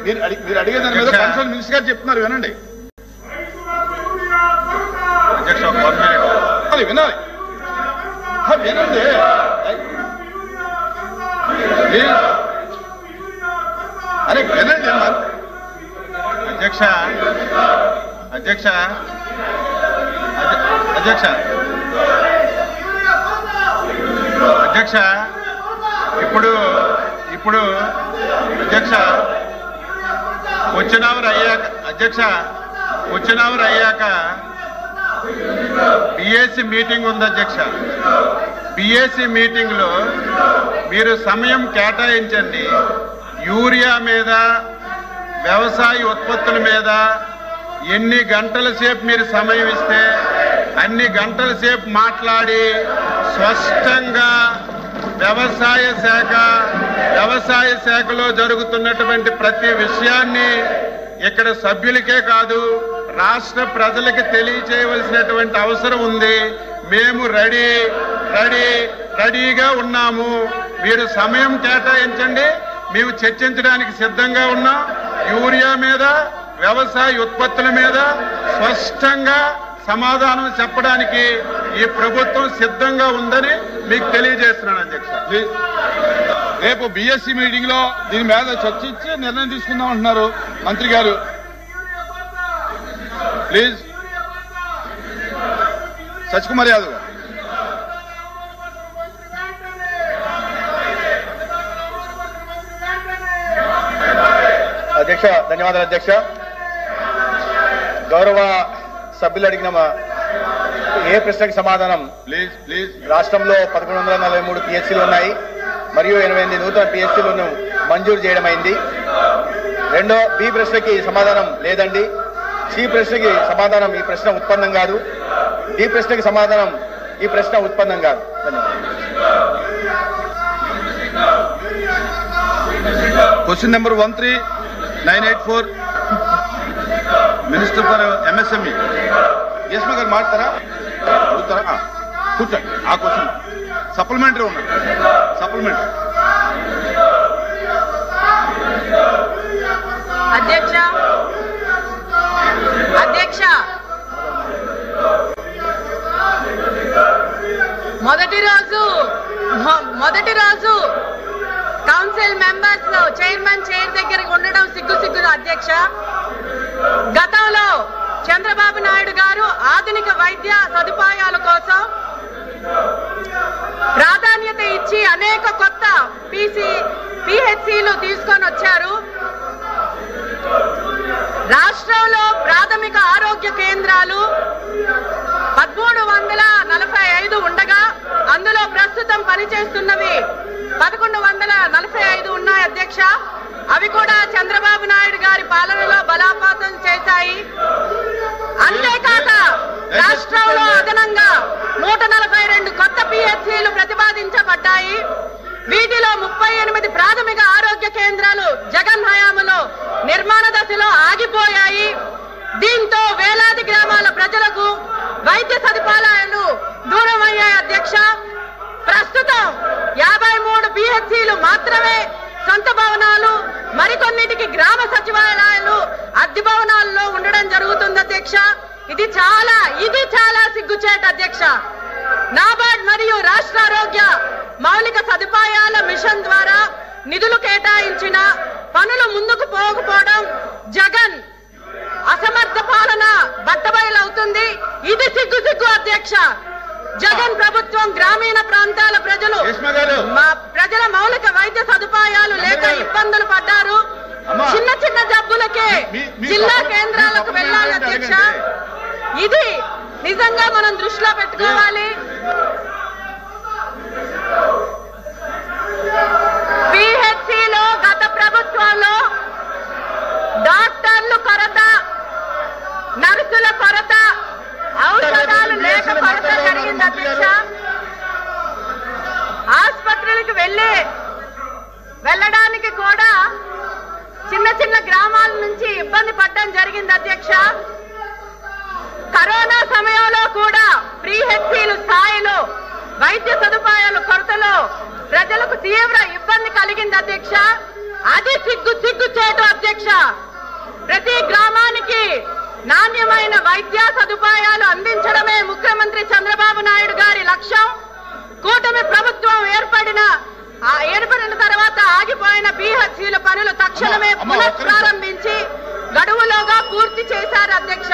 మీరు అడిగే దాని మీద కన్సర్న్ మినిస్టర్ గారు చెప్తున్నారు, వినండి. వినాలి వినండి. అరే వినండి అధ్యక్ష అధ్యక్ష అధ్యక్ష అధ్యక్ష ఇప్పుడు ఇప్పుడు అధ్యక్ష వచ్చినవరు అయ్యాక బిఎస్సి మీటింగ్ ఉంది అధ్యక్ష. బిఎస్సి మీటింగ్ లో మీరు సమయం కేటాయించండి. యూరియా మీద, వ్యవసాయ ఉత్పత్తుల మీద ఎన్ని గంటల సేపు మీరు సమయం ఇస్తే అన్ని గంటల సేపు మాట్లాడి స్పష్టంగా వ్యవసాయ శాఖలో జరుగుతున్నటువంటి ప్రతి విషయాన్ని ఇక్కడ సభ్యులకే కాదు రాష్ట్ర ప్రజలకు తెలియచేయవలసినటువంటి అవసరం ఉంది. మేము రెడీగా ఉన్నాము. మీరు సమయం కేటాయించండి, మేము చర్చించడానికి సిద్ధంగా ఉన్నాం. యూరియా మీద, వ్యవసాయ ఉత్పత్తుల మీద స్పష్టంగా సమాధానం చెప్పడానికి ఈ ప్రభుత్వం సిద్ధంగా ఉందని మీకు తెలియజేస్తున్నాను అధ్యక్ష. రేపు బిఎస్సి మీటింగ్ లో దీని మీద చర్చించి నిర్ణయం తీసుకుందాం అంటున్నారు మంత్రి గారు. ప్లీజ్ సత్యకుమార్ యాదవ్ గారు. అధ్యక్ష ధన్యవాదాలు అధ్యక్ష. గౌరవ సభ్యులు అడిగిన ఏ ప్రశ్నకి సమాధానం ప్లీజ్ రాష్ట్రంలో 1143 పిఎస్సీలు ఉన్నాయి మరియు 88 నూతన పిఎస్సీలను మంజూరు చేయడమైంది. రెండో బి ప్రశ్నకి సమాధానం లేదండి. సి ప్రశ్నకి సమాధానం ఈ ప్రశ్న ఉత్పన్నం కాదు. డి ప్రశ్నకి సమాధానం ఈ ప్రశ్న ఉత్పన్నం కాదు. Question number 13984 minister for MSME యశ్మ గారు మాట్లాడతారా? కూర్చోండి. ఆ క్వశ్చన్ సప్లిమెంటరీ ఉన్నది. సప్లిమెంటరీ అధ్యక్ష మొదటి రోజు కౌన్సిల్ మెంబర్స్ చైర్మన్ చైర్ దగ్గర ఉండడం సిగ్గు అధ్యక్ష. గతంలో చంద్రబాబు నాయుడు గారు ఆధునిక వైద్య సదుపాయాల కోసం ప్రాధాన్యత ఇచ్చి అనేక కొత్త పిహెచ్సిలు తీసుకొని వచ్చారు. రాష్ట్రంలో ప్రాథమిక ఆరోగ్య కేంద్రాలు 1345 ఉండగా అందులో ప్రస్తుతం పనిచేస్తున్నవి 1145 ఉన్నాయి అధ్యక్ష. అవి కూడా చంద్రబాబు నాయుడు గారి పాలనలో బలోపేతం చేశాయి. అంతేకాక రాష్ట్రంలో అదనంగా 142 కొత్త పిహెచ్సిలు ప్రతిపాదించబడ్డాయి. వీటిలో 38 ప్రాథమిక ఆరోగ్య కేంద్రాలు జగన్ హయాంలో నిర్మాణ దశలో ఆగిపోయాయి. దీంతో వేలాది గ్రామాల ప్రజలకు వైద్య సదుపాయాలు దూరమయ్యాయి అధ్యక్ష. ప్రస్తుతం 53 పిహెచ్సిలు మాత్రమే సొంత భవనాలు, మరికొన్నిటికి గ్రామ సచివాలయాలు అద్దె భవనాల్లో ఉండడం జరుగుతుంది అధ్యక్ష. ఇది చాలా సిగ్గుచేట అధ్యక్ష. నాబార్డ్ మరియు రాష్ట్ర ఆరోగ్య మౌలిక సదుపాయాల మిషన్ ద్వారా నిధులు కేటాయించిన పనులు ముందుకు పోకపోవడం జగన్ అసమర్థ పాలన బట్టబయలవుతుంది. ఇది సిగ్గు అధ్యక్ష. జగన్ ప్రభుత్వం గ్రామీణ ప్రాంతాల ప్రజల మౌలిక వైద్య సదుపాయాలు లేక ఇబ్బందులు పడ్డారు. చిన్న జబ్బులకే జిల్లా కేంద్రాలకు వెళ్ళాలి అధ్యక్ష. ఇది నిజంగా మనం దృష్టిలో పెట్టుకోవాలి. పిహెచ్సిలో గత ప్రభుత్వంలో డాక్టర్లు కొరత, నర్సుల కొరత, ఔషధాలు లేక కొరత జరిగింది అధ్యక్ష. ఆసుపత్రులకు వెళ్ళడానికి కూడా చిన్న గ్రామాల నుంచి ఇబ్బంది పడడం జరిగింది అధ్యక్ష. కరోనా సమయంలో కూడా పిహెచ్సిలు స్థాయిలో వైద్య సదుపాయాల కొరతలో ప్రజలకు తీవ్ర ఇబ్బంది కలిగింది అధ్యక్ష. అది సిగ్గు చేయటం అధ్యక్ష. ప్రతి గ్రామానికి నాణ్యమైన వైద్య సదుపాయాలు అందించడమే ముఖ్యమంత్రి చంద్రబాబు నాయుడు గారి లక్ష్యం. కూటమి ప్రభుత్వం ఏర్పడిన తర్వాత ఆగిపోయిన బీహెచ్సీల పనులు తక్షణమే పునఃప్రారంభించి గడువులోగా పూర్తి చేశారు అధ్యక్ష.